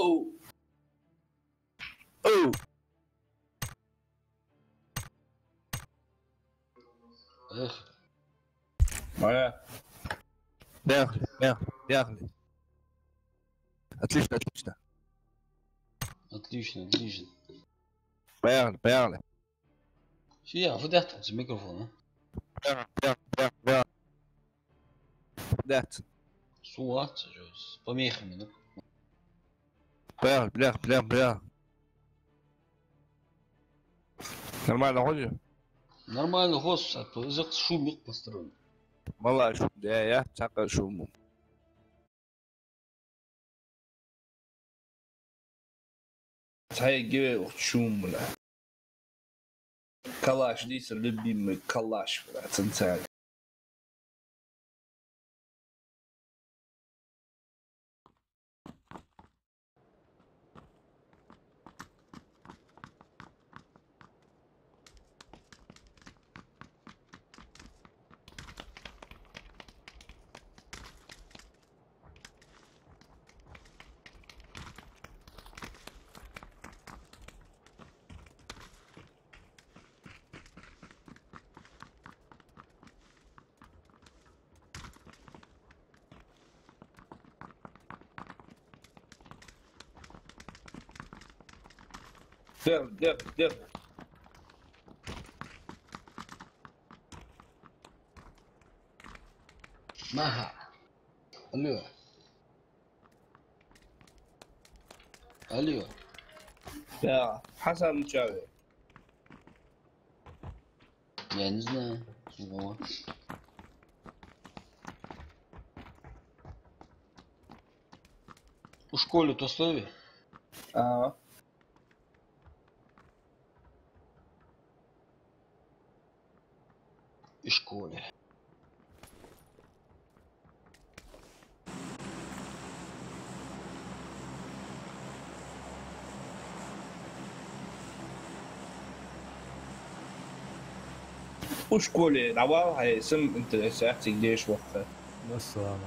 Оу. Оу. Эх. Моя. Поехали, поехали, поехали. Отлично, отлично. Отлично, отлично. Поехали, поехали. Ja, verdacht het is een microfoon, hè? Поехали. Да. Суат, с помехами, да? Поехали, поехали. Нормально ходишь? Нормально, господи, шум yok построен. Vallahi şum diye ya. Çakal şumum. Тайге шум, бля. Калаш, здесь любимый калаш, бля, центральный. Держи. Маха. Алло. Алло. Да, Хасан Чави. Я не знаю. Вот. У школе то слове? А, И школе. у школе давал, هيسم интересуется, где ешь وقتها. السلام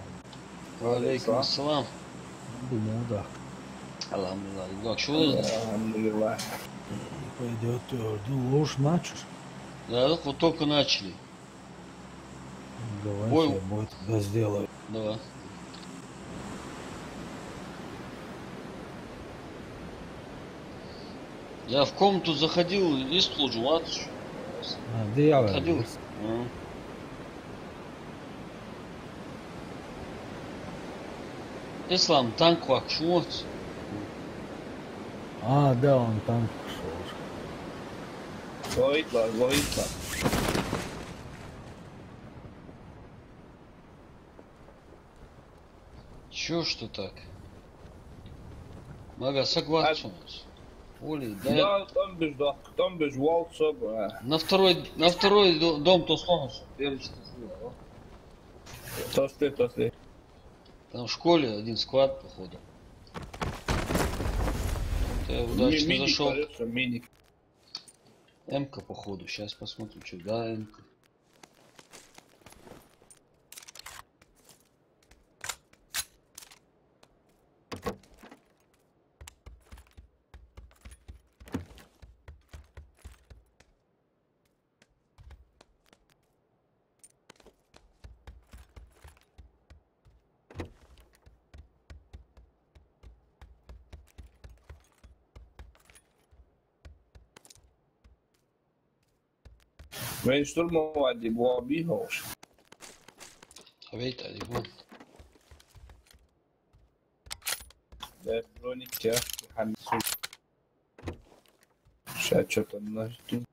Алейкум ассалам. Думаю, да. Алхамдулилlah. Так, что вы? Алхамдулилlah. Пойдет, ну уж начали. Да, вот только начали. Давай, Ой. я будет да сделаю. Да. Я в комнату заходил, есть лужу, Делаю. Ходил. Ислам, танк вак, шумот. Да, он там пошел. Ловит. Чё, что так? Мага, согласен. Оли, да. Да, там без волцов. На второй дом то сломался. Первый что Тосты. Там в школе один склад, походу. Я удачно зашел. Мини. М-ка, походу. Сейчас посмотрим, что. Да, М-ка. Vem штурмовать, его обигаешь. Вейт, один. Да, броник я. Сейчас что-то нажду.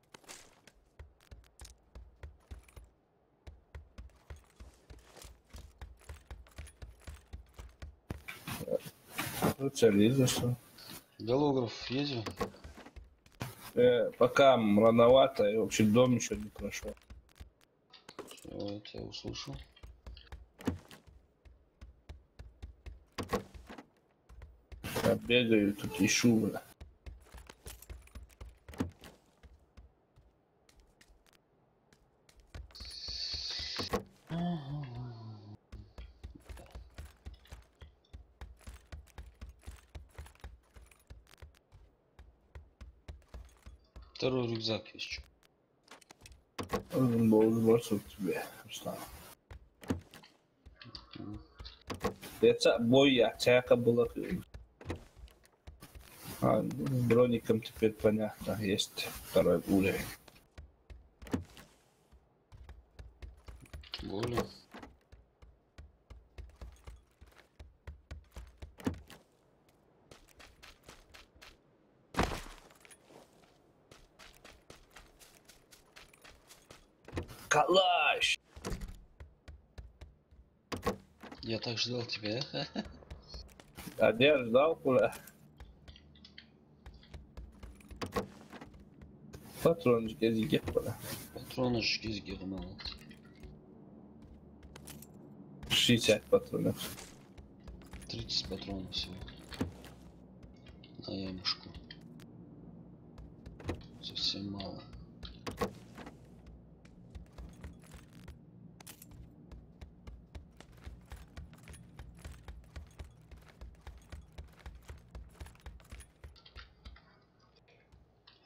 Цель, что? Голограф ездил? Пока рановато, и вообще дом еще не прошел. Вот, я услышал. Я бегаю, тут ищу. Второй рюкзак есть. Он был сбросил тебе. Руслан. Это бой атака была. Броником теперь понятно. Есть второй уровень. Более. Калаш! Я так ждал тебя. А я ждал куда? Патрончик из Геппера. Патронышки из Германии. 60 патронов. 30 патронов всего. На ямушку. Совсем мало.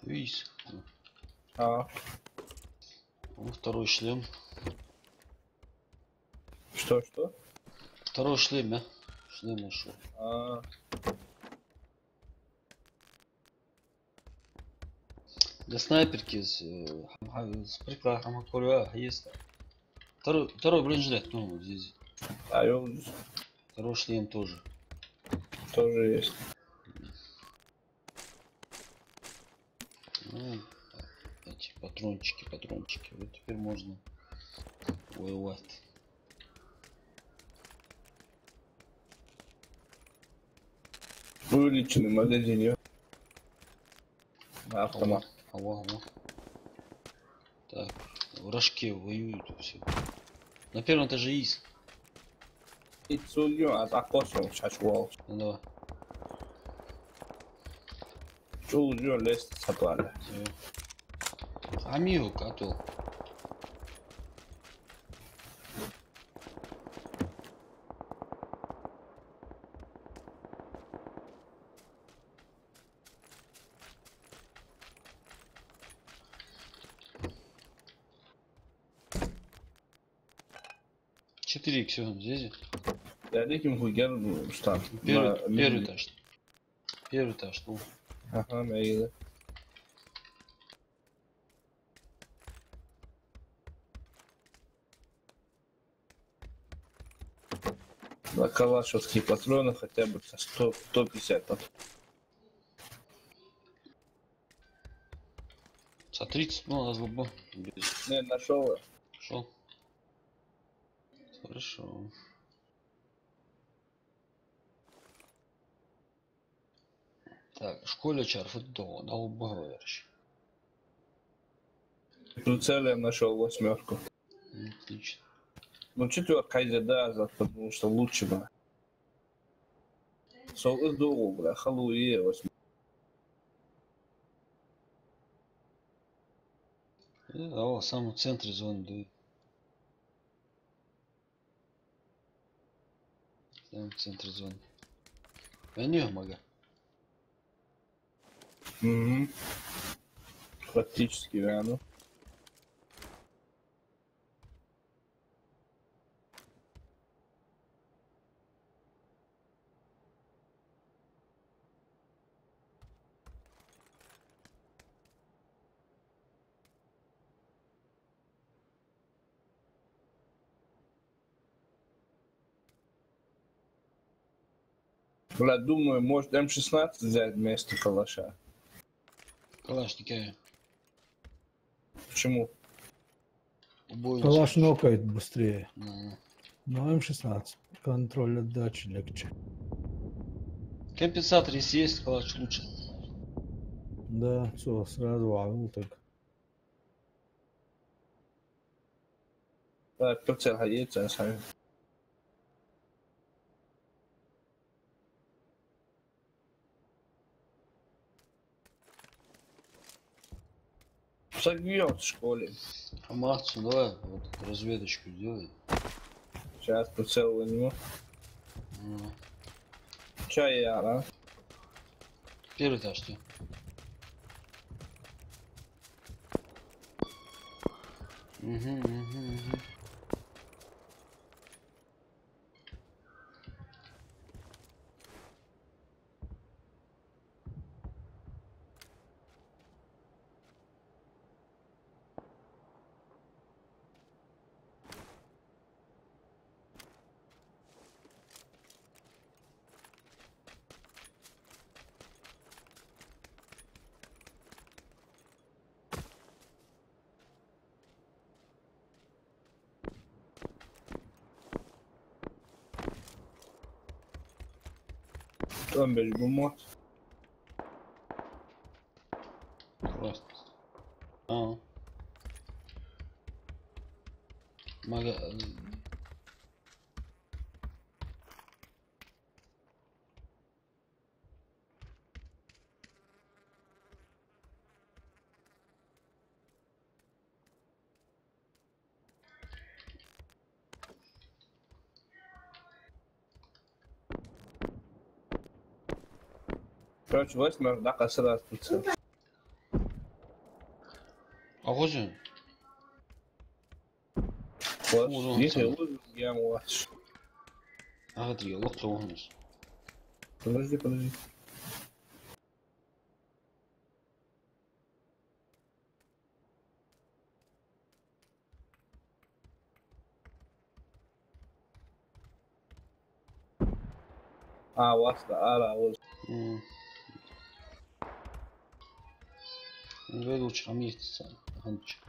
Видишь? А, Вот второй шлем. что? Второй шлем, а? Шлем нашел. А, Для снайперки с прикладом Хамакуря есть. Второй бронежилет, ну вот здесь. а он Второй шлем тоже. тоже есть. Ну, эти патрончики. Вот теперь можно воевать. Увеличенный магазин. Автомат. Ага. Так, в рожке воюют все. На первом этаже есть. И цулю, а за косом шашвал. Ну, давай. Цулю лезть сатвали. Всё. Амиго, котел. Четыре все здесь. Я диким хуйгер стан. Первый этаж. Первый этаж, ну. Ага, мейли. На калашевские патроны хотя бы 150 патронов. За 30, ну, разлоба. Не, нашел. Шел. Хорошо. Так, школя чарф до на убагаешь. Прицелем нашел 8. Отлично. Ну, 4 да, потому что лучше бы. Сол иду, бля, халуе 8. О, в самом центре зоны дует. В самом центре зоны. А не мага. Угу. Практически рядом. Бля, думаю, может М16 взять вместо калаша. Калашники. Почему? Убойный. Калаш нокает быстрее. На. Но М16. Контроль отдачи легче. Компенсатор, если есть, калаш лучше. Да, все, сразу авил так. Да, прицел гаится, сами. Согнет в школе. Амарцу, давай вот разведочку сделай. Сейчас прицел у него. Ну. Чай я, да? Первый этаж ты. Угу. Там бельбумот. Просто. А. Мага... Короче, 8 dakika sıra tutsun. Ağacın. Вот, ехай, я вас. Ağa diyor. Yok çoğunuz. Подожди. А, васта, ара, вот. Böyle uçuram yetişsen. Hanç.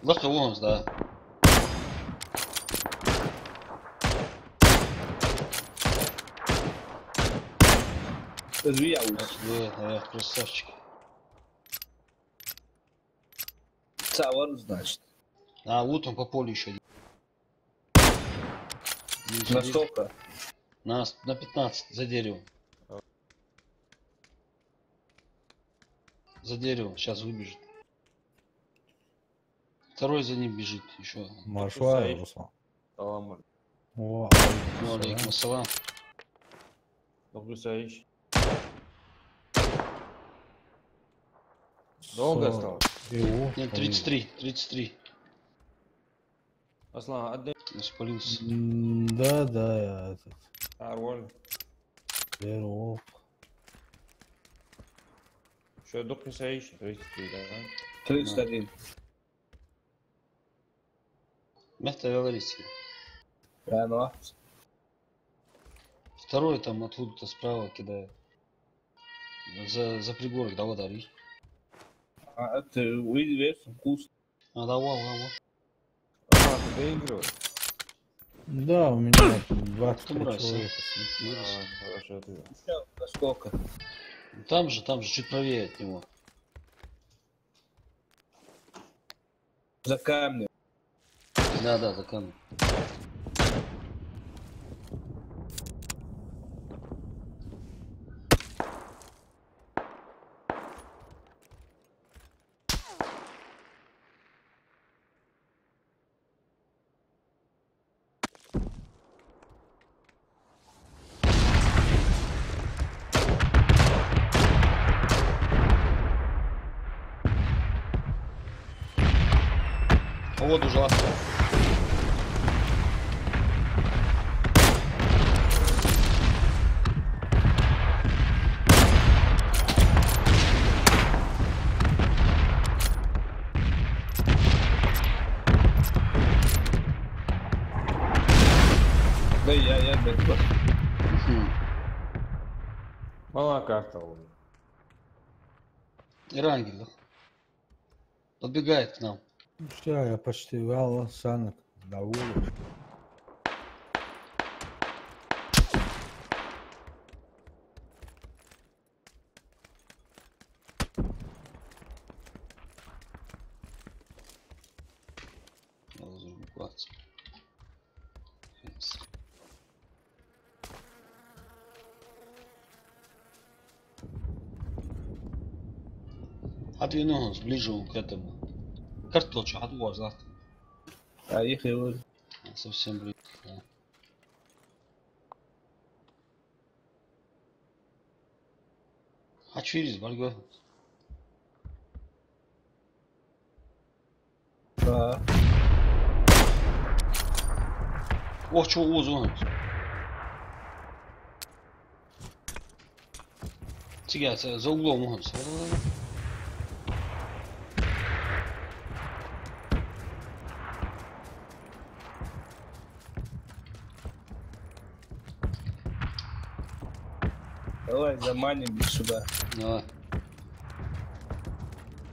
Laka uğunuz da. Развияусь. Красавчик. Цавар, значит. А, утром по полю еще. Настолько. На 15, за деревом. За деревом, сейчас выбежит. Второй за ним бежит еще. Маршвай, Руслан. Tamam. О, Ну, алейкум ассалам. Добрый Саиш. Долго осталось? Нет, 33. Аслан, отдай. Спалился. Да, я этот. Нормально. Веров. Что, доктор Саиш? 33, да? 31. Мягко говорите. Yani Второй там откуда-то справа кидает. За пригорок, да, ударить. это выйдет вкус. А, да, вау. А, ты доигрываешь? Да, у меня 23 Мразь, человека. А, хорошо, ты. Насколько? Там же, чуть правее от него. За камнем. Да, за камнем. А вот ужасно. Да я бегу. Мала карта у меня. Ирангел. Подбегает к нам. Все, я почти вал санок до улицы. Отвинул ближе к этому. Картошку отвоз завтра. А их его. Совсем близко. Да. Açıyoruz bargo. Да. Ох, что узон. Тига, за углом он. Давай заманим их сюда. Давай.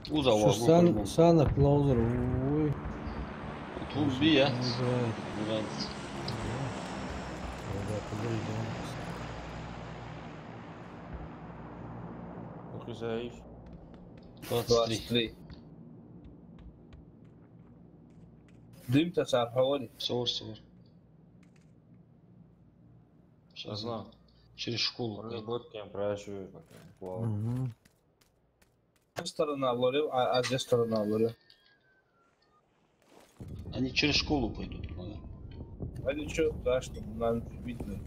Уза Şu var. sen closer. Uy. Тут бия. Играет. Нравится. Да, подождем. 9 23. 23. Дым-то صار حوالي. صور صور. Сейчас Знаю. через школу. Работки я спрашиваю. Угу. Сторона alıyor, Azya сторона alıyor. Они через школу пойдут. Ладно. А ничего страшного, нам видно.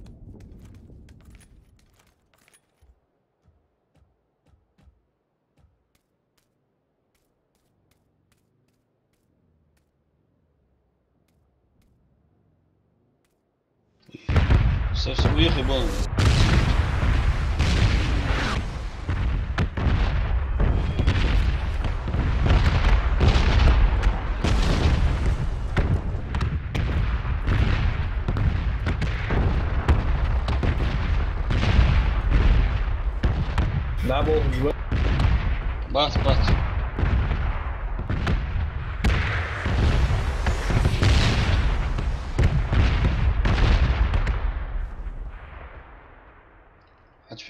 Совсем уехали, был. Ne yapalım? Bas bas.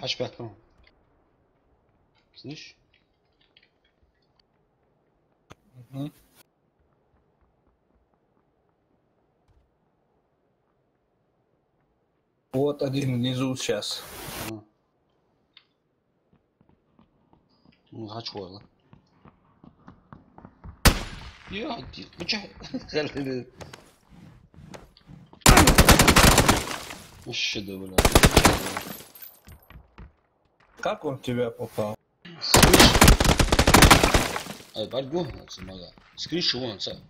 Aç bir atma. Слышь? Hı. Вот один внизу сейчас. Ну, хочу, ладно. Я, ты чё? Вообще, да, бля. Как он в тебя попал? Слышь? Ай, барго, мага. С крыши вон, са.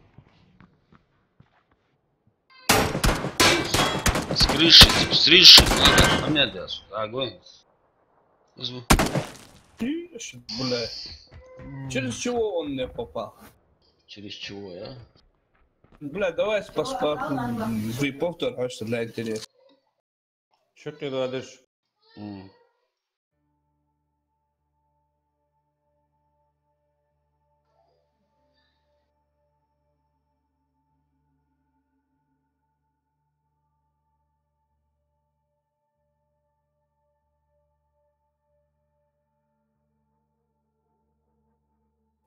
С крыши, надо. Помядь, огонь. Звук. Тише, бля. Через чего он не попал? Через чего, я? Бля, давай вы повтор, что для интереса. Что ты говоришь?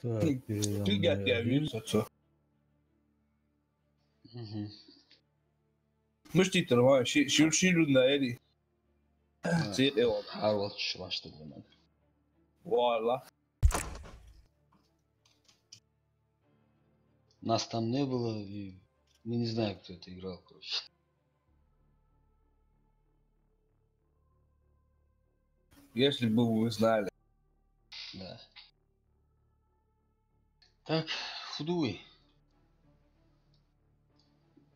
Так, Ты я тебя вижу, отцо. Мышти тормай, шилу на эли. Цвет его. Harvard başladı hemen. Вуаля. Нас там не было, и мы не знаем, кто это играл, короче. Если бы вы знали. Да. Так, худой.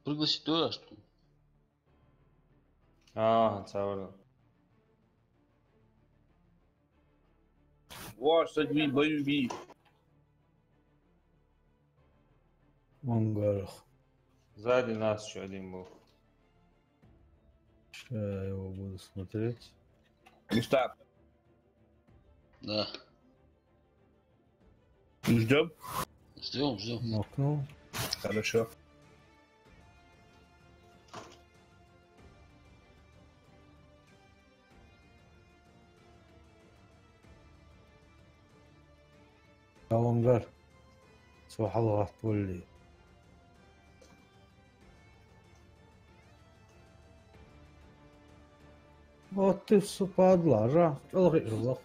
Пригласить туда, что ли? Саура. Ваш, садви, боюби. В ангарах. Сзади нас еще один был. Сейчас я его буду смотреть. Густав, Да. ждем? Ждем. Макнул. Хорошо. Авангар. صباح الله تولي. Вот ты падла, жа. Алгы жолок.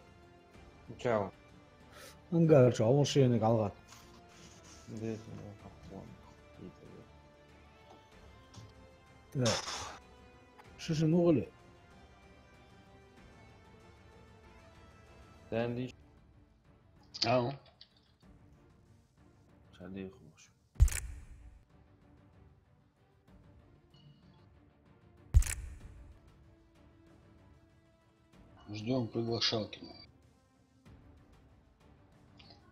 Чао. Ангар жоо шинийг алгаад. Здесь Да. Шишин угли. Dandy. Ау. Шалих уж. Ждем приглашалки.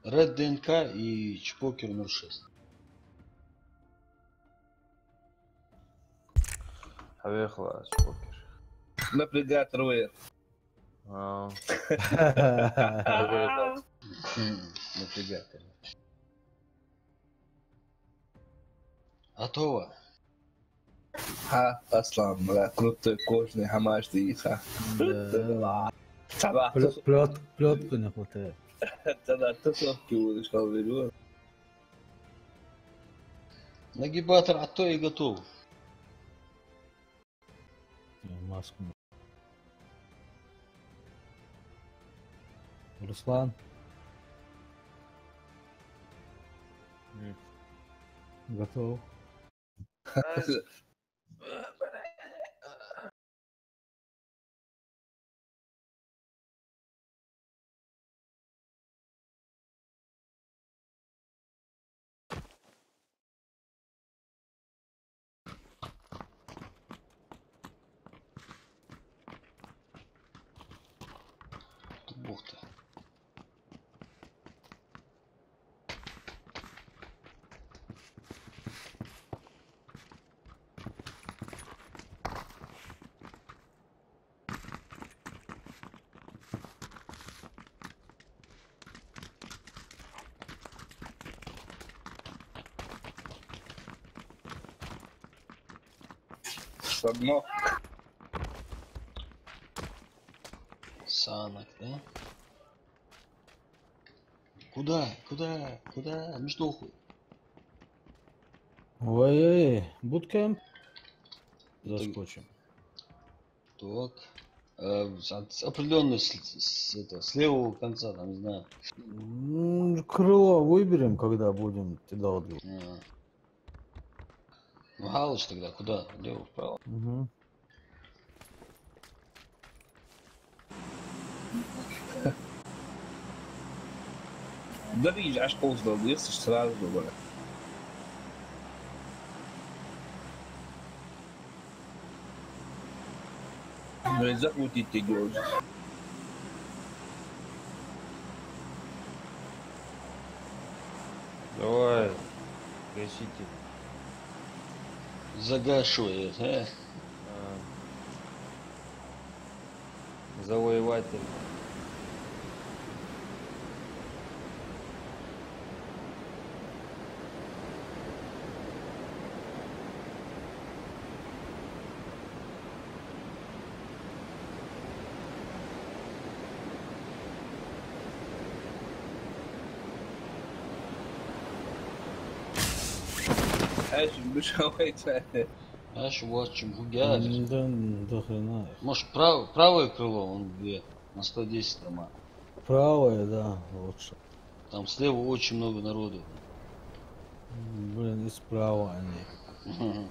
Ред ДНК и Чпокер 06. حبيبي خلاص بوكر. Напрягать роер. Напрягатор. Готово. ها اصلا كنت كوجني حماش دقيقة صباح Плетку не хватает. тогда тусовки будешь говорю. Нагибатор, а то и готов. Маску. Руслан. Готов. Ух ты. Одно. Санок, да? Куда? Куда? Куда? Междуху. Ой-ой-ой, буткемп. Заскочим. Так. Определенно с левого конца, там, не знаю. Крыло выберем, когда будем туда отбил. Ну, Галыч тогда куда? Лево, вправо. Угу. Да видишь, аж ползал, если сразу было. Ну и захватить ты грозы. Давай. Гасите. Загашивает, Завоеватель. ايش مش هوايته. Аж вот чем гугядер. Да, до хрена. Может, правое крыло, он где? На 110 дома. Правое, да, лучше. Там слева очень много народу. Блин, и справа они.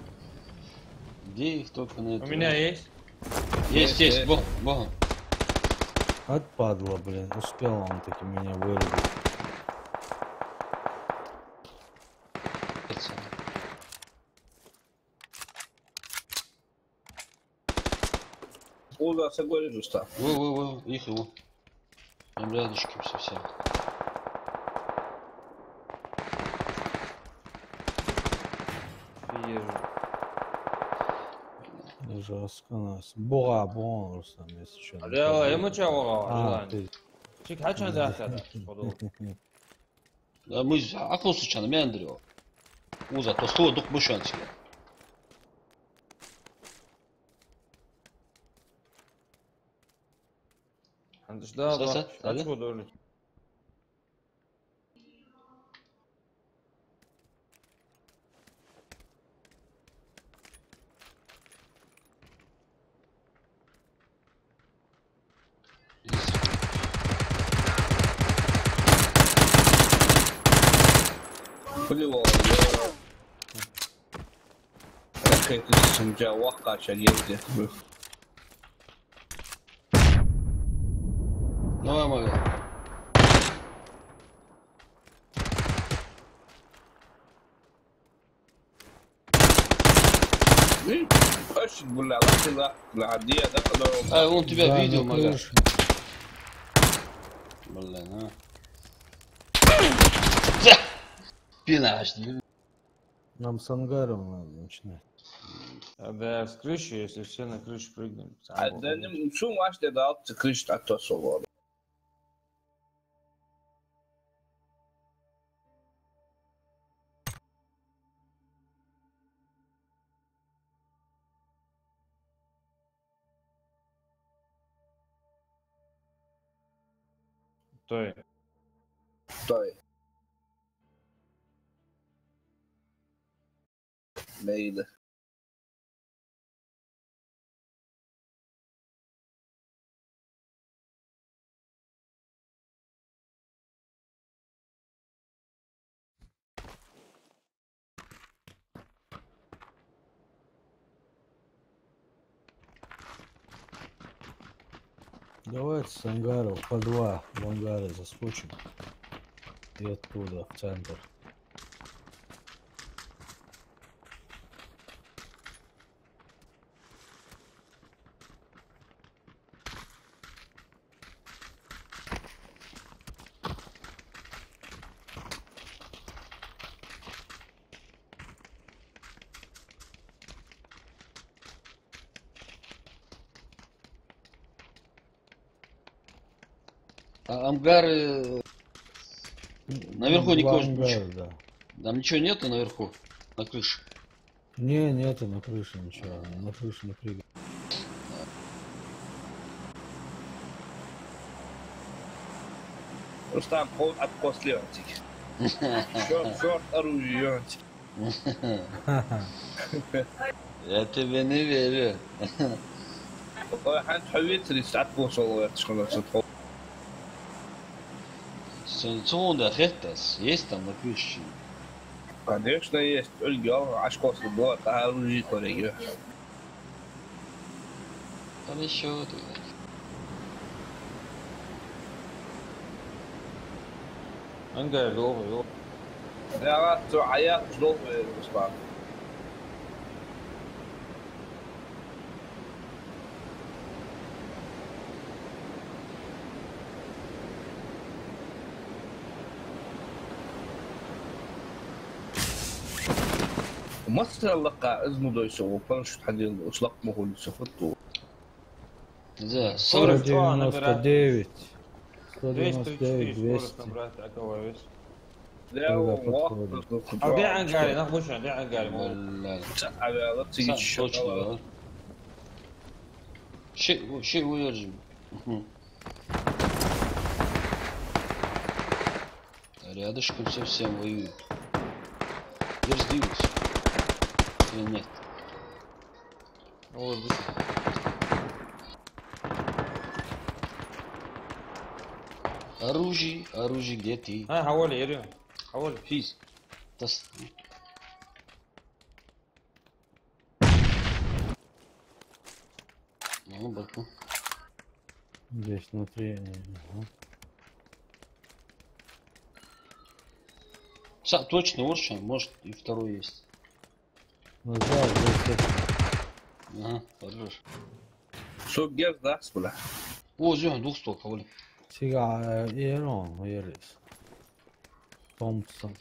Где их только на это? У меня есть. Есть, есть. Богом. Отпадло, блин. Успел он таки меня вырубить. Уза согласен, что. Во, их его. Там рядышком совсем. Жестко нас. Буга, Руслан, если что. Да, я мочал. А, ты. Чек, хачан захтада. Да мы акыл случайно мендрио. Уза, то слово дух бушанский. Да, очко доли. Поливал. Ракеты сумджа вахкача ездит. Давай, Мага. Очень была латила, ладья, да, А, он тебя Да, видел, на мага. крыше. Блин, а. Пинаж, не? Нам с ангаром надо начинать. Да, с крыши, если все на крышу прыгнем. А да не şu maçta da alt çıkış tatlısı var. Той. Той. Neydi? Давайте с ангаров по два в ангары заскочим. И оттуда в центр. А ангары... Наверху никого... Ангары, да. Там ничего нету наверху, на крыше. Не, нету на крыше ничего. На крыше не прыгай. Rustam kol at kosluyortik. Şort arıyortik. Я тебе не верю. Han حاولت لساعات بوصل تشكل صدفة. Санкционная хеттас есть там на крыше. Конечно, есть. Ольга, аж косу было, а оружие коллеги. Там еще... Ангар, долго. Да, عيال جدول بالنسبة. مصر لقى إذنه ده يسوي فنش حدين إطلاق مهول يسافرته. Да, 40. 199. 234 199, 200. скорость набрать, такого весь. لا А где ангаре? Нахуй где ангаре? ولا على تيجي точно, الشغل. да. Шею выержим. Рядышком совсем воюют. Я сдвинулся. Или нет? Вот, Оружие, где ты? حوالي يريو. حوالي. Физ. Тас. Ну, баку. Здесь внутри. Ага. Точно, Оршан, может и второй есть. Назад, здесь. Ага, хорош. Şu gez de asbula. О, зюн, двухстол, хавали. Siga Iran, vad gör det? Thompson.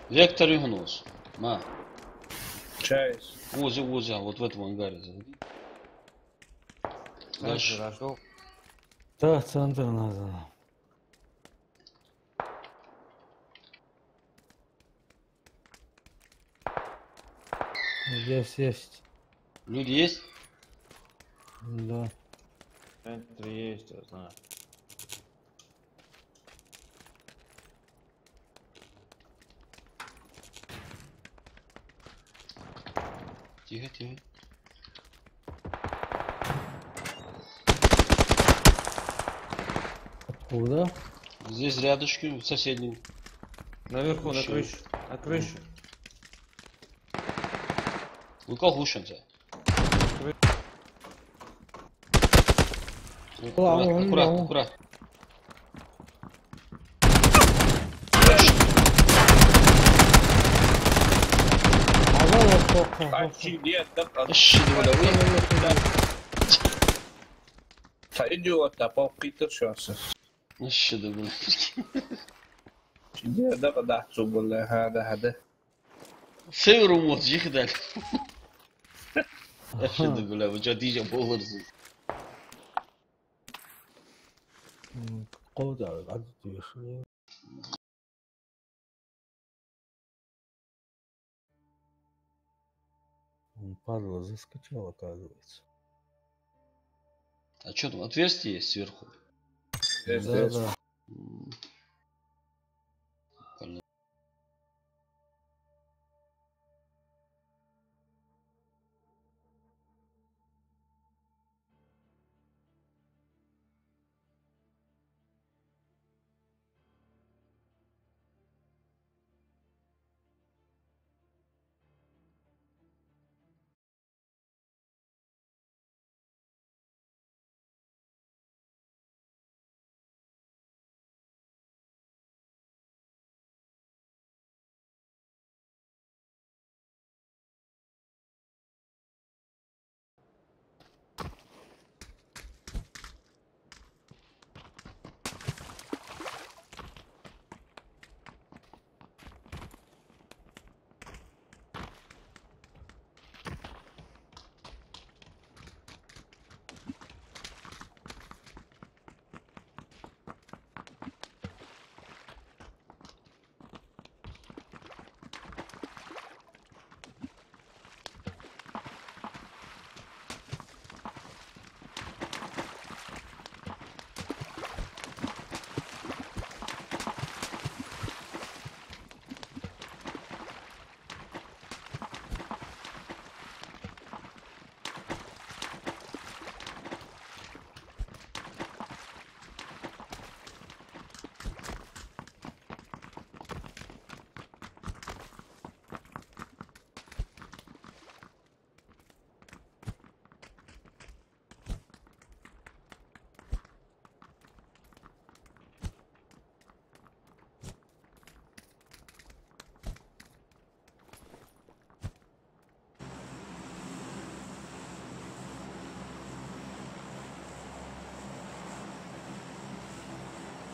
Вектор Югнос. На. Чайс. Возле, вот в этом ангаре. Дальше. Дальше. Да, центр надо. Здесь есть. Люди есть? Да. Центр есть, я знаю. Тихо, тихо. Откуда? Здесь рядышком, в соседнем. Наверху, на Еще. крыше. На крыше. Лука гушенца. Аккуратно. Ага, فوق عشي ديتك ايش دولة فإديوتا فوقيتر شاسس ايش دولة ديتك دعتو بالله هذا في رموز يخدع ايش دولة وجديجة بولرز قودة عدد يشري Он падла заскочил, оказывается. А что там, отверстие есть сверху? Да. Понятно.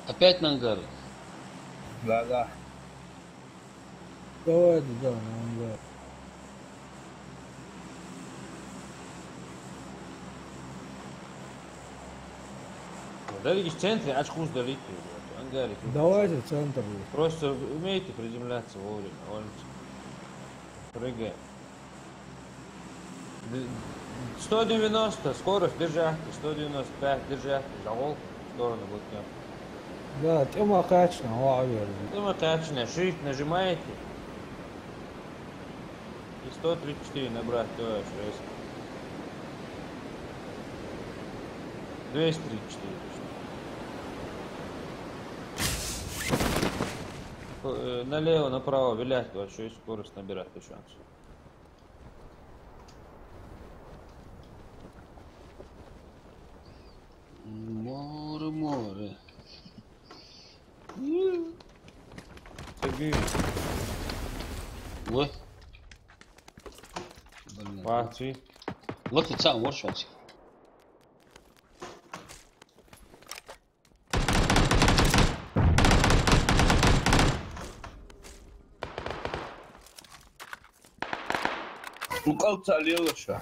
Опять на ангар. Да. Давай туда, на ангар. Да видишь, в центре очкус далеки. Ангарик. Давайте в центр. Просто умейте приземляться вовремя. Прыгай. 190, скорость, держи. 195, держи. Завол в сторону блокнет. Да, тема качна, лавер. Тема качная, shift нажимаете. И 134 набрать, то есть 234. Налево, направо вилять, вообще скорость набирать шанс. Море. Сергей. What? Parti. Look at that, watch it. وقلت عليه وشا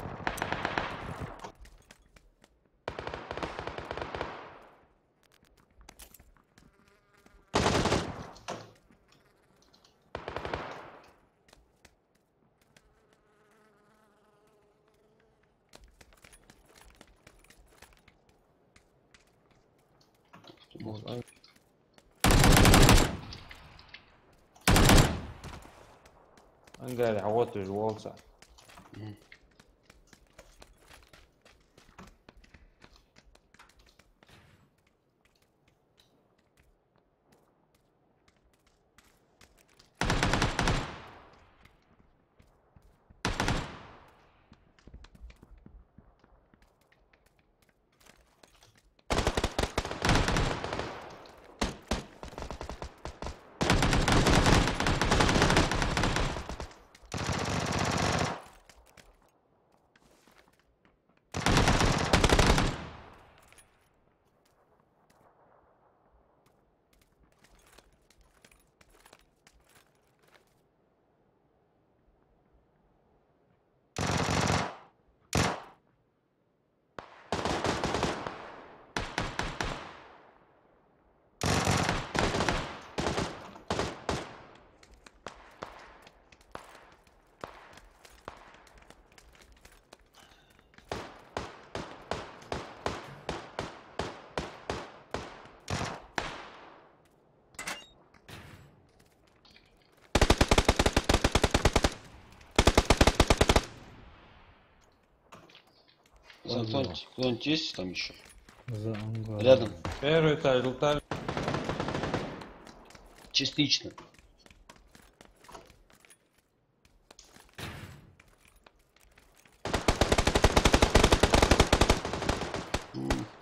Ангарик, вот ты жвался. Подвал. Кто-нибудь есть там еще? За ангаром. Рядом. Первый этаж, лутали. Частично.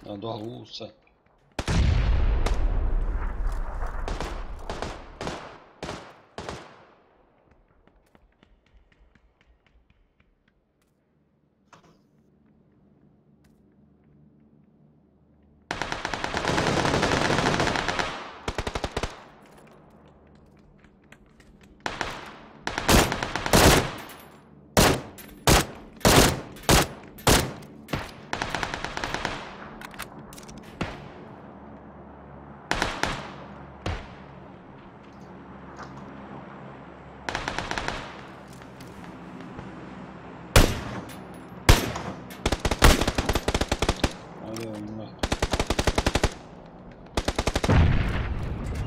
Надо глуса.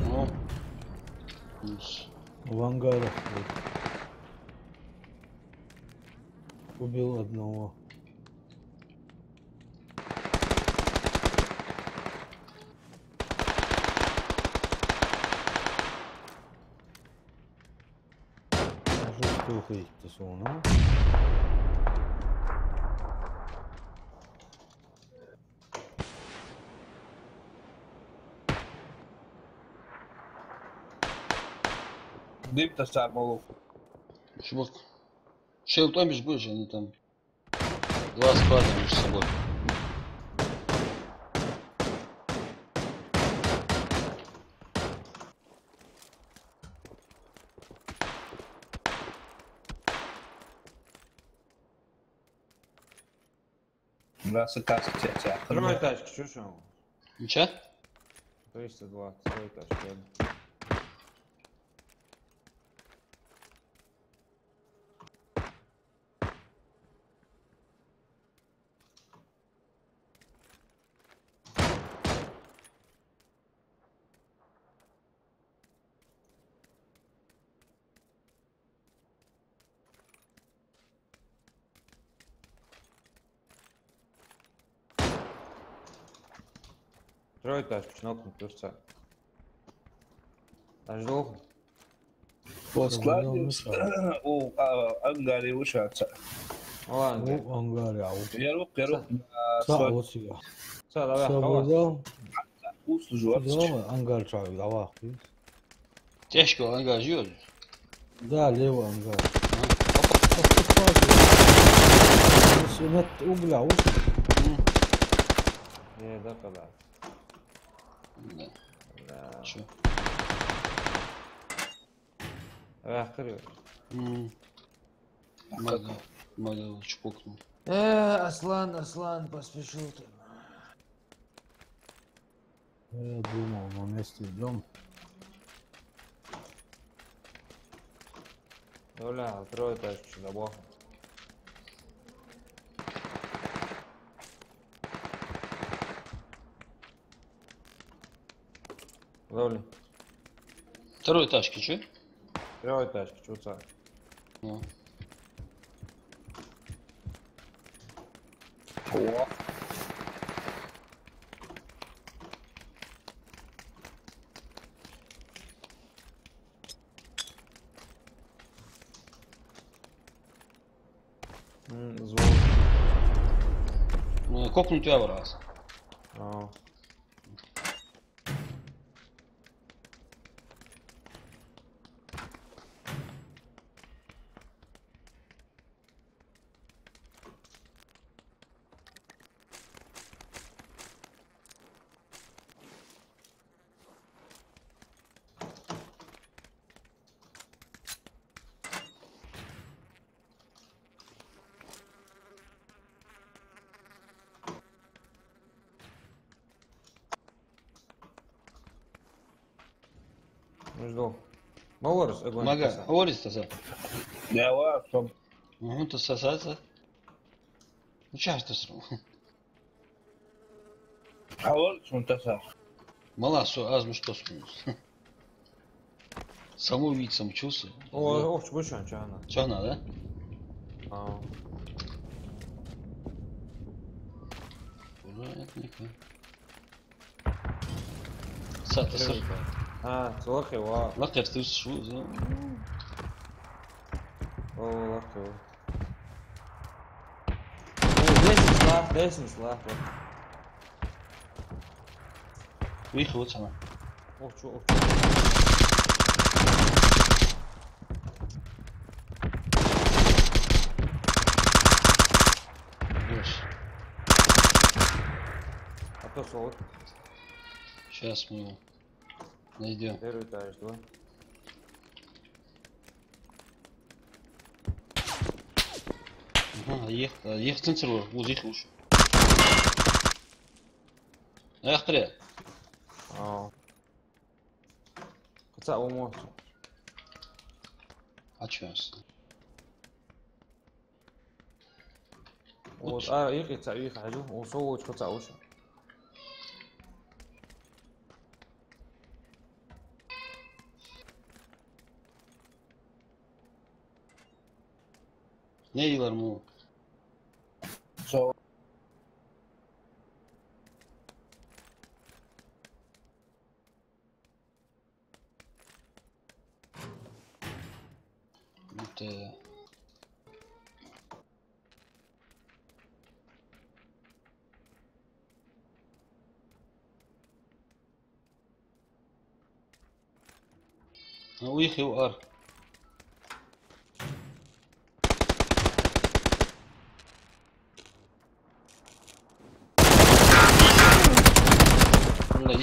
Ну, В ангарах. Вот. Убил одного. Жестокий тусовно. Дым-то сармалов. чувак. Че утомишь будешь, они там два склада между собой. Нас и касса тебя. Второй этаж, чушь. Ничего? 320, второй этаж. Ладно. Второй этаж, нокнут, плюсца. Аж долго? По складу у ангаре ушатся. Ладно. У ангаре. Ярок, Саусига. Все, давай, Собрал. услужу. Дома ангар чаю. Давай. Тяжко ангар живет. Да, левый ангар. Нет угля. Не, да, когда. Да. Да. Че? Давай, вперед. Надо чпокнул. Аслан, поспешил ты. Я думал, мы вместе идем. Бля, второй этаж, что-то бог. Ловли. Второй этажки, че? Второй этаж, чуца. Ну. О, Звук. Кокнуть я в раз. А. Жду. Молорис, огонь. Мага, говорит таза. я var som То сосаться. Ну часто сру. hava som tasar. Мала азму что смеюсь. Самоубийцам чувствую. О, чубышан, чё она? Че она, да? А. Вероятненько. Сатасыр. صوخي واو لقيت تلبس شو والله اوكي ليش سلاح ويخوت انا شو ليش حتى صوت сейчас мы его найдем. первый этаж, да? Ага, ехать центр, вот ехал уж. Ехали. قطع وموت А чё? يقي تعويق حلو وصوت قطع وش Ne diyorlar mı? So, Это... Уехал ар.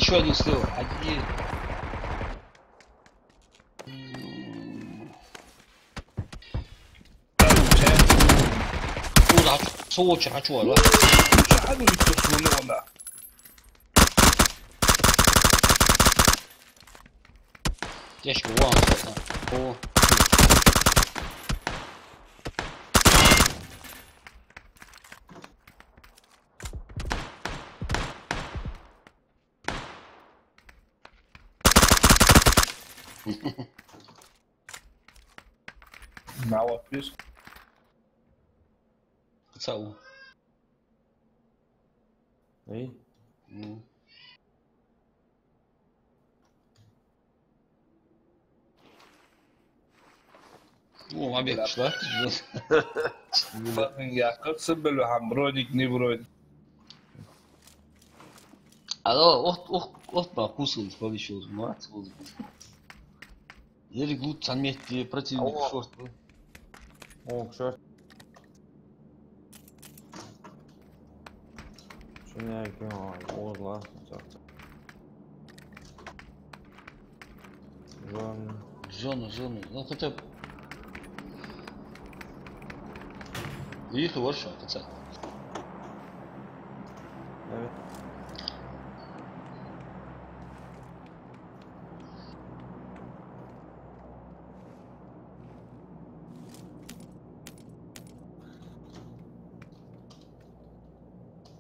Еще один слева. Один. Куда? Соочи, а чё? شحال يستخدمونا Тяжко вон. О. مع فيش Поцелуй. اي О, обед шла. يا قسم بالحمروني نيبروني Алло, ох, покусал, повещал, мать, вот. Еле гуд заметили противник шорт. شورت شنو هيك والله Зона, ну хотя бы. Их и больше, хотя. evet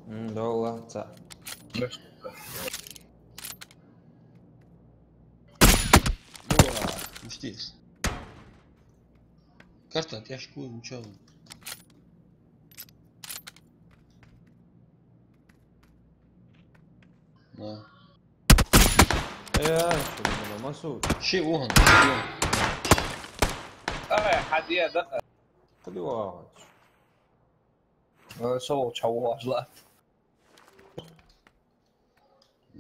ده والله صح Ну здесь. Карта, тяжко, ничего. Да. يا شو مسعود شيء وهن. حد دقة خلي واحد سو чего жла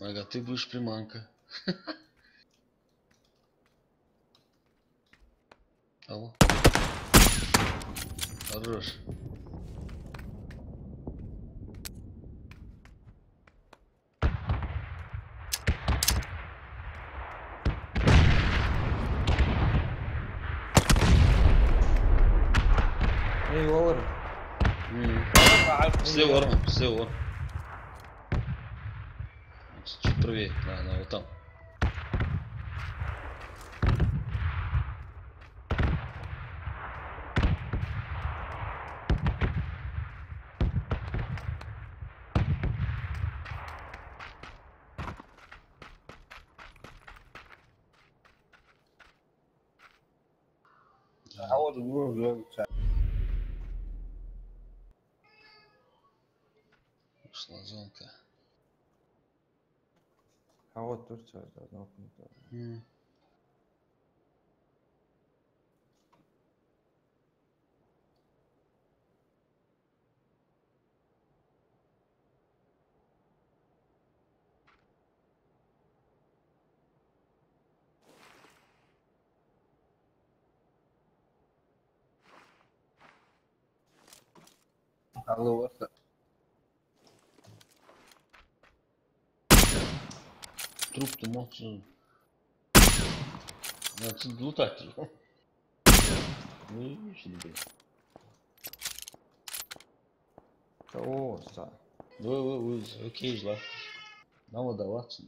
Ага, ты будешь приманка. Алло. Хорош. اي والله Слева. Чуть правее, да, вот там. Слазонка. А вот Турция, да, ну, Алло, Труп-то молчу. Надо лутать. Ну и блин. О, са. Окей, жла. Нам отдаваться.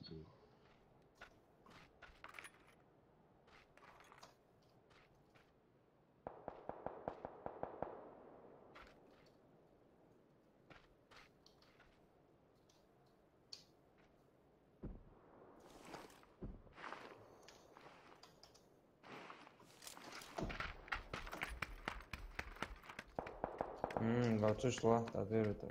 Галчы шла, да, это.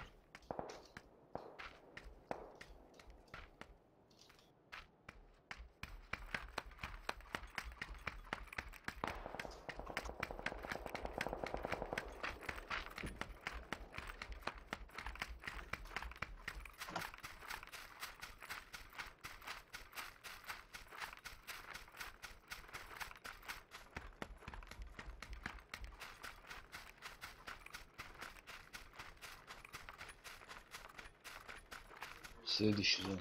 Следующий зона.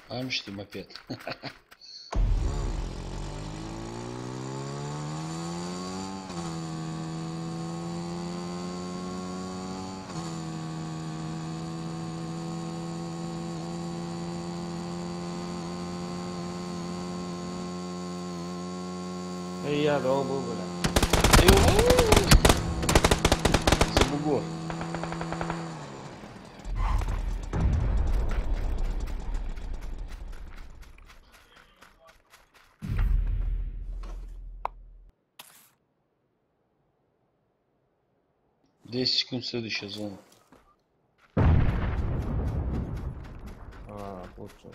Амчатый мопед. Эй, я долбу, бля. Забугор. Десять секунд, следующая зона. Лучше.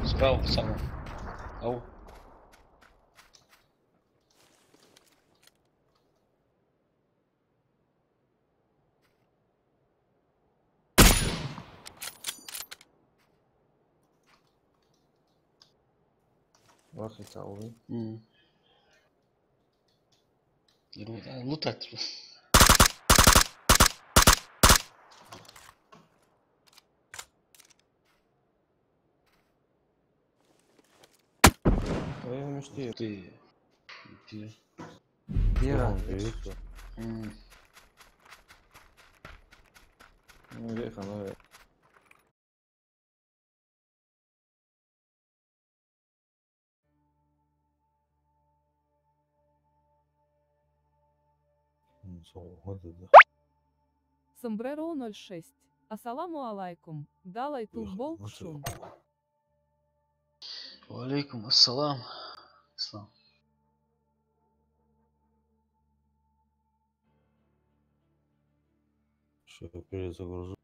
Справа, пацаны. Ау. Лахица, увы. Лутать. Эй, мечти. Ты. Бира. Веха, ну, Вот это. Сомбреро 06. Ассаламу алайкум. Далай тутбол кшун. Валейкум ассалам. Аслам. Что перезагружу.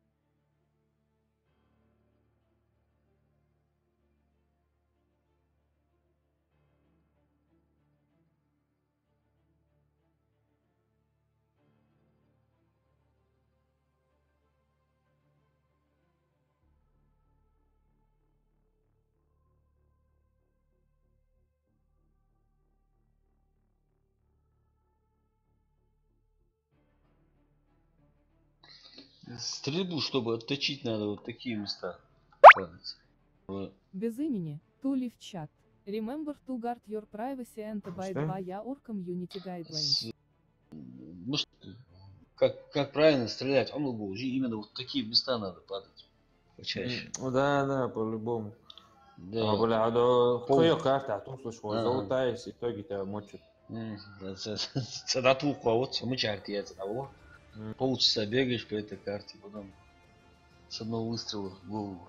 Стрельбу, чтобы отточить, надо вот такие места. Без имени. Тули в чат. Remember to guard your privacy and abide Что? by your community guidelines. Может, как правильно стрелять? А ну, именно вот такие места надо падать. Почаще. Да, по-любому. Да. Бля, да, хуя карта, тут слышал, Ага. золотая, если итоги тебя мочат. Це на ту кого-то, мы чарки это того. Полчаса бегаешь по этой карте, потом С одного выстрела в голову.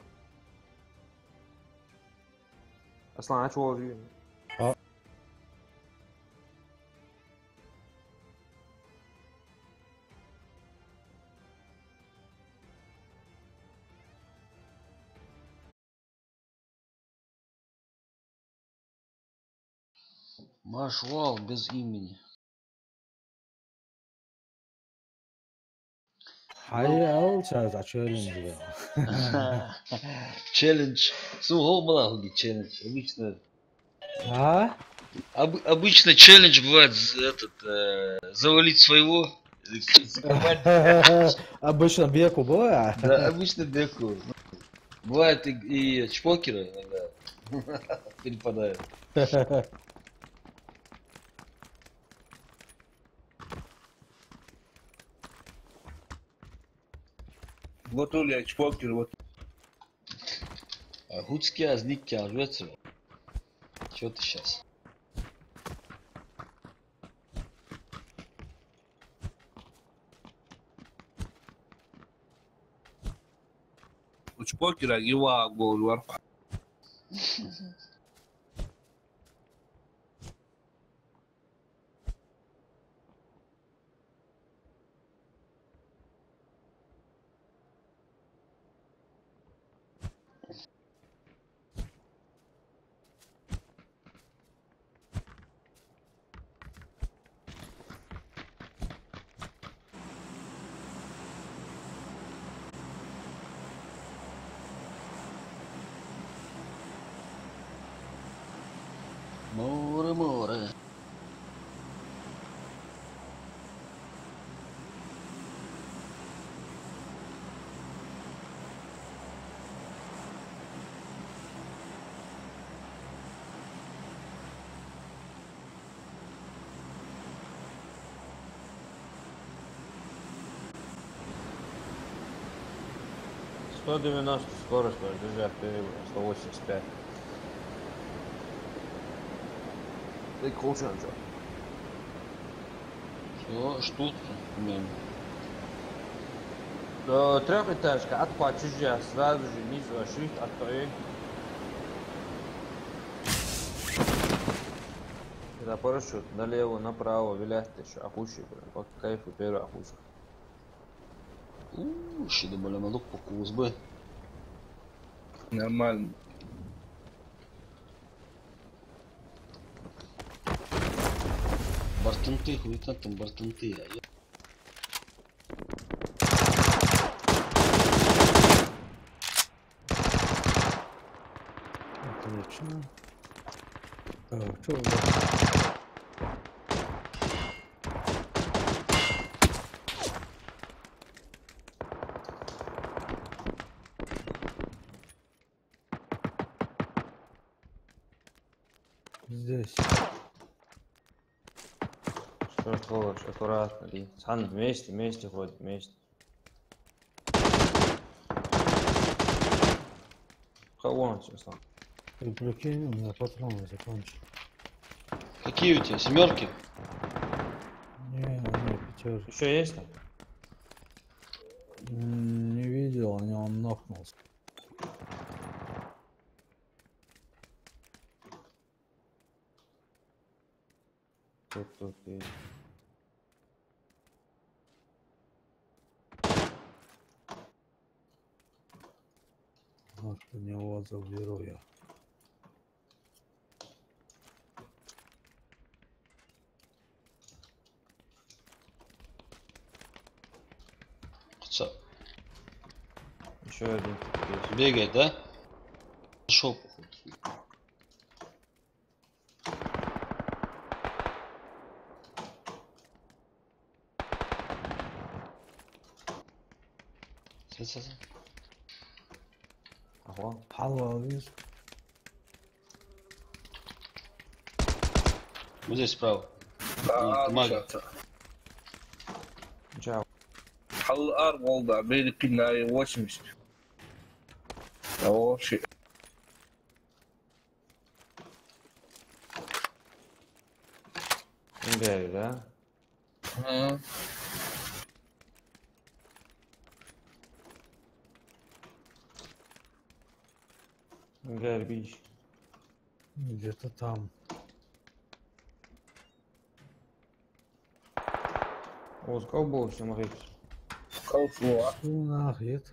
اصلا عادش هو فيه. Маршвал без имени. حقيقة أو تشالنج. Челлендж. Сумма была челлендж. Обычно. А? Обычно челлендж бывает завалить своего. Обычно беку боя. Да, обычно беку. Бывает и чпокеры иногда перепадают. Вот Оля, чпокер, вот. Гудский азник рвется. Чё ты сейчас? чпокера его гол варфа. Море. 190 скорость, держать 185. Ты круче начал. Все, что тут? Трехэтажка, отхват чужая, сразу же низу shift, открой. Это парашют, налево, направо, виляет еще, охущий, по кайфу, первый охущий. Ще да малюк по КУСБ. Нормально. Бартанты, хуета там бартанты. Отлично. Так, что здесь? Что ж, аккуратно, и Сан вместе ходит, вместе. Кого он сейчас там? Ты прикинь, у меня патроны закончились. Какие у тебя? Семерки? Не, пятерки. Еще есть там? Не видел, он нокнулся. Тут есть. Вот у него заберу я. Еще один тут есть. Бегает, да? Пошел, походу. Ага. Халва, видишь? Вот здесь справа. Да, Мага. Чао. حل الارض وضع بين الكناية 80. او شيء. Имбери, да? Горбич. Где-то там. Oğuz kovboysun mı hiç? Кауфуа. Ну, нахрен.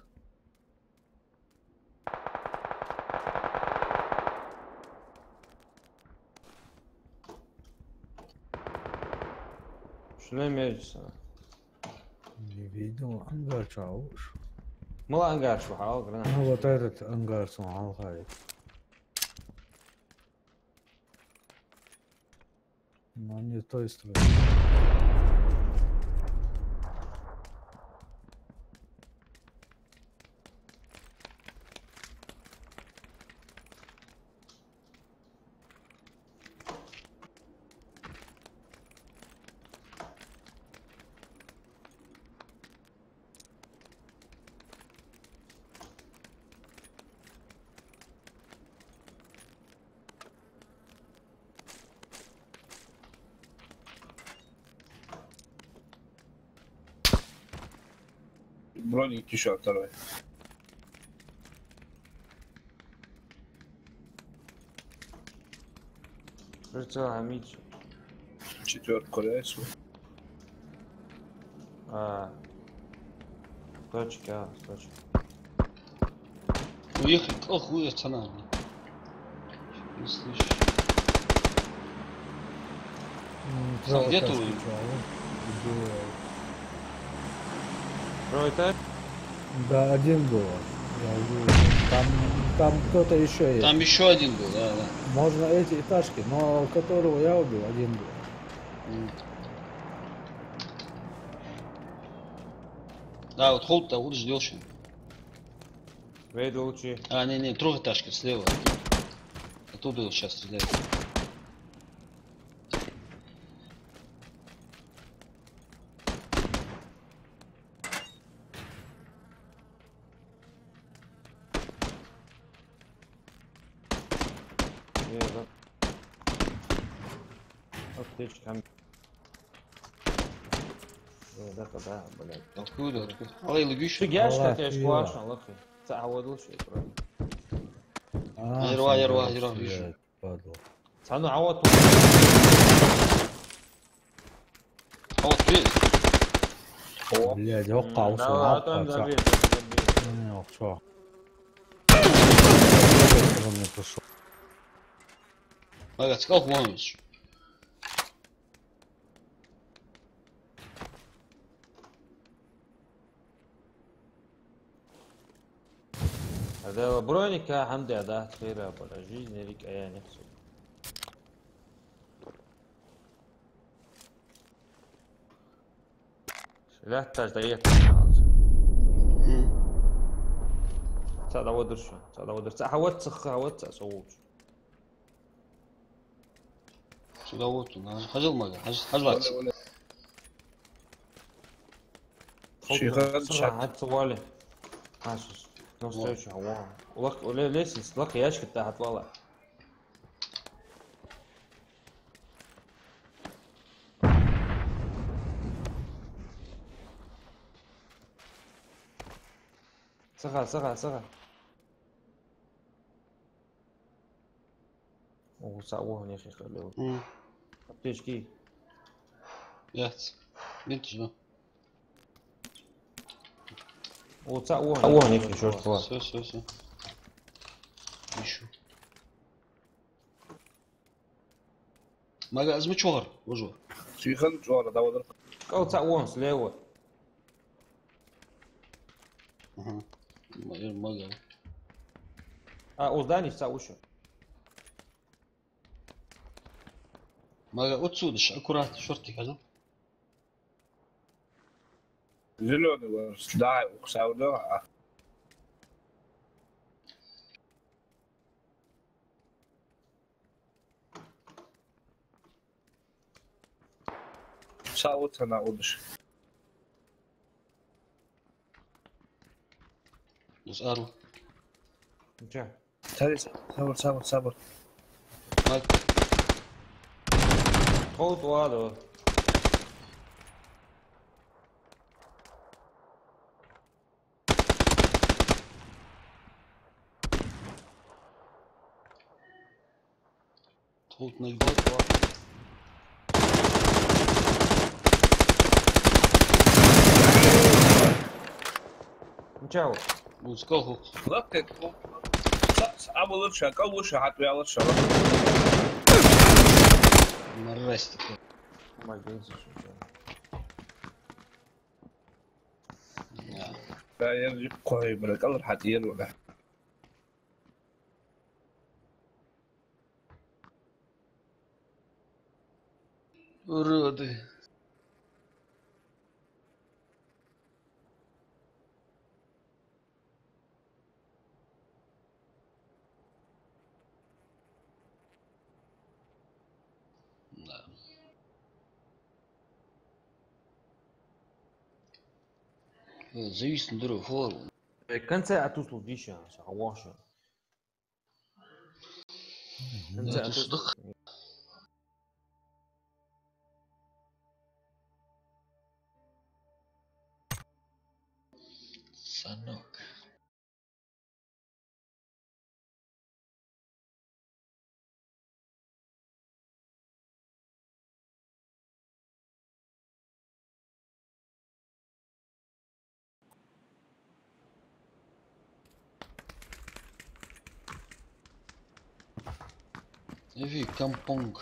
Şunu emir sana. Не видел. Ангар чауш. Мало ангар şu hal granat. Ну, вот этот ангар сумал хай. Но не той стороны. Броник еще второй. Rıçı hamid. Четвертку рейсу. Точка, точка. Уехали к охуе цена. Не слышу. Сам где ты? Ройта? Да, один был. Я увидел. Там кто-то еще есть. Там еще один был, да, да. Можно эти этажки, но которого я убил, один был. Да, вот холд-то вот ждешь еще. Вейду учи. А, не, трехэтажка слева. Оттуда вот сейчас стреляет. Верно. Аптечка. Да, блядь. Откуда? Алай лыгыш. Şu gerçekten Allah teşkil Allah. açan lakı. تعودل شيء برا. يروح блядь, падла. Sana عوض. Вот привет. Блядь, وقع لا وصل أتم وقع زبير. شو мне пришел. Ага, скал хвамиш. هذا برونيكا حمدي هذا خير ولا جيز نريك أيان يحسب. لا تحتاج دقيقة. تعال أودر شو؟ تعال أودر. حاولت سخ حاولت أسوي. Сюда вот, хажил мага, хажлать. هات سوالي. عاشش. نوستيش هوا. ولا ليش لك ياش كنت هتطلع. صغر وسعوهم يا اخي خلوه ايش كي يات بنت شنو وسعوهم يا اخي شو الحوار سو يشو ما قاعد ازمه شهر وجوه شيخن جوار داود. او سعوهم سليوه ما قاعد وزداني سعوشه ما قاعد отсюда аккурат шортик هذا Зеленый да, сауда. Сауд она удиш. بس ارو جا صبر. ما خذ وهذا خوت نقدات واحد. نتشاو وسكوهو. لقيت اول شيء اول شيء حتى يلا الشرف مرستك. ما جنسي شو لا يرجع قوي برك الله حتير ولا ورودي. زيست ندرو فور. كان ساعة توصل فيشا شعواشا كان ساعة تصدق. سنوك. في كامبونج.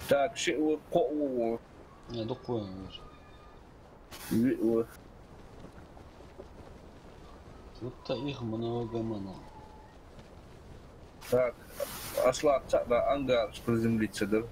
تاك شيء وقوة دق وين. وتأيخ منا وجمنا. تاك أصلا تأبع أنجار سبرزم لي تصدر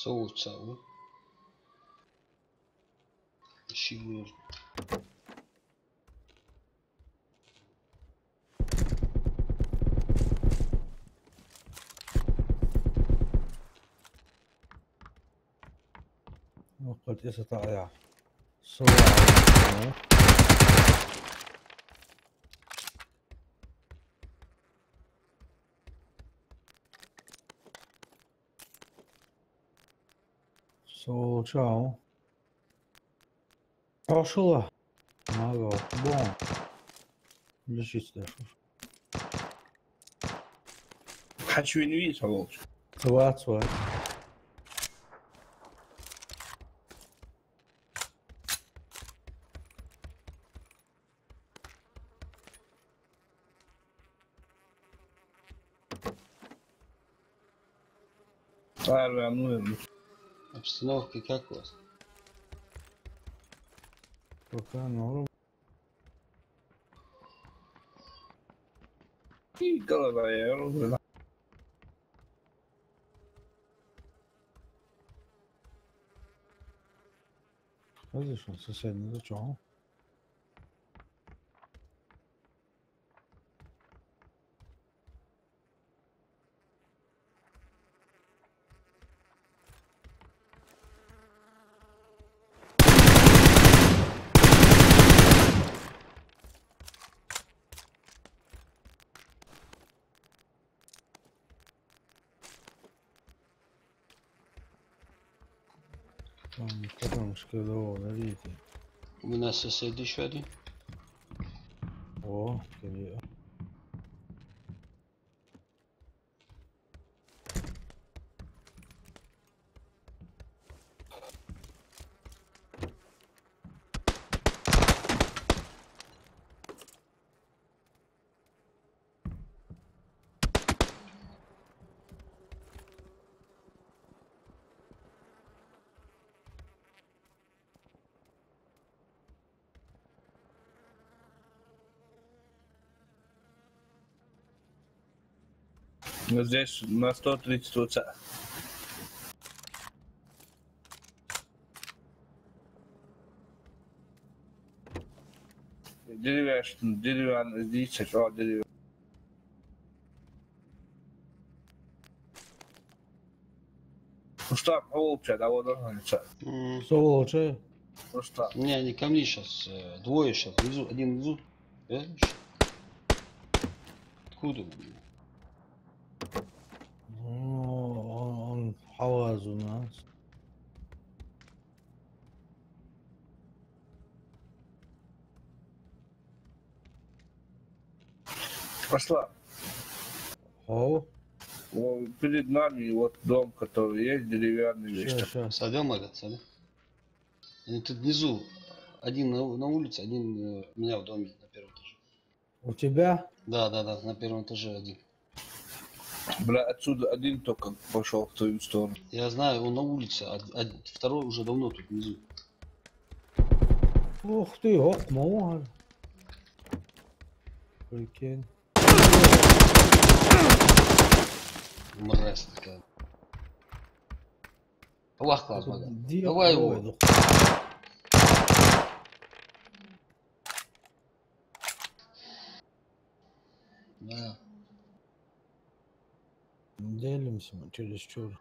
سو تساوي. شيل. وقد يستطيع صور So, ciao. Пошла. Мага. Бом. Лежись даже. Хочу не видеть, волч. Цват. Ладно, ну, Обстановка как у вас? Пока норм. и голова, я говорю. Разрешил соседний зачем? Там катамушка довольно, видите. У меня сосед еще один. О, ты. Но здесь на 130 УЦ. Деревянный, здесь, что деревянный. Ну что, волча, да, вот он, Солоче. ну что. Не, они ко мне сейчас. Двое сейчас. Внизу. Один внизу. Откуда? Он хаваз у нас. Пошла. О, Вот перед нами вот дом, который есть, деревянный весь. сейчас. Садил мага, садил. Они тут внизу. Один на улице, один у меня в доме на первом этаже. У тебя? Да, на первом этаже один. Бля, отсюда один только пошел в твою сторону. Я знаю, он на улице, второй уже давно тут внизу. Ух ты, ох, мало. Прикинь. Мразь такая. Вах, класс, мага. Где Давай его. воду? Да. Делимся мы чересчур.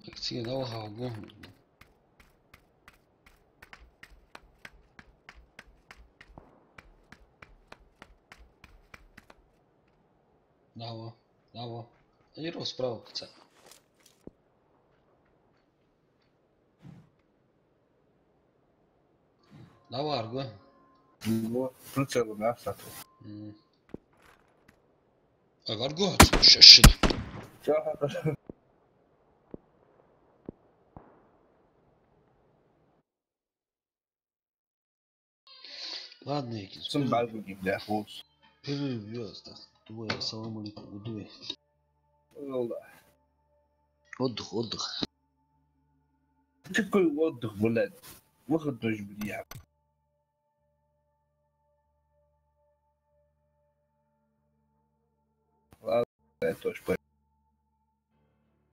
Как тебе дал гагу. Давай. Аэро справа, пацан. Давай, Арго. Вот, прицел у нас. Арго, шашит. Чё? Ладно, Якин. Цимбалки, бля, волч. Перевез, да. Двое, салам алейкум, двое. Отдых. Какой отдых, блядь? Выходной, блядь. Ладно, я тоже понял.